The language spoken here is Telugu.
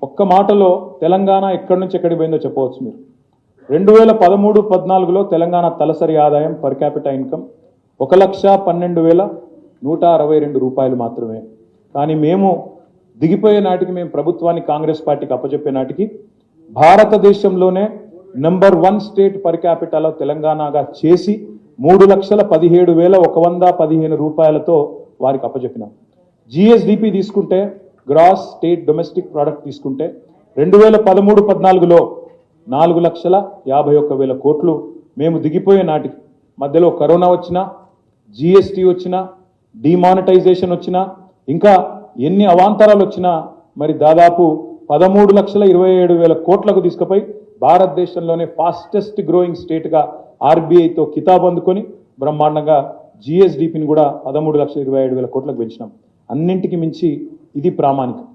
ఒక్క మాటలో తెలంగాణ ఎక్కడి నుంచి ఎక్కడికి పోయిందో చెప్పవచ్చు మీరు. 2013-14లో తెలంగాణ తలసరి ఆదాయం పర్ క్యాపిటల్ ఇన్కమ్ 1,12,162 రూపాయలు మాత్రమే. కానీ మేము దిగిపోయే నాటికి, మేము ప్రభుత్వాన్ని కాంగ్రెస్ పార్టీకి అప్పచెప్పే నాటికి భారతదేశంలోనే నెంబర్ 1 స్టేట్ పర్ క్యాపిటల్ తెలంగాణగా చేసి 3,17,115 రూపాయలతో వారికి అప్పచెప్పినాం. జిఎస్డిపి తీసుకుంటే, గ్రాస్ స్టేట్ డొమెస్టిక్ ప్రోడక్ట్ తీసుకుంటే 2013-14లో 4,51,000 కోట్లు. మేము దిగిపోయే నాటికి మధ్యలో కరోనా వచ్చినా, జిఎస్టీ వచ్చినా, డిమానిటైజేషన్ వచ్చినా, ఇంకా ఎన్ని అవాంతరాలు వచ్చినా మరి దాదాపు 13,27,000 కోట్లకు తీసుకుపోయి భారతదేశంలోనే ఫాస్టెస్ట్ గ్రోయింగ్ స్టేట్గా ఆర్బీఐతో కితాబ్ అందుకొని బ్రహ్మాండంగా జిఎస్డిపిని కూడా 13,27,000 కోట్లకు పెంచినాం. అన్నింటికి మించి ఇది ప్రామాణికం.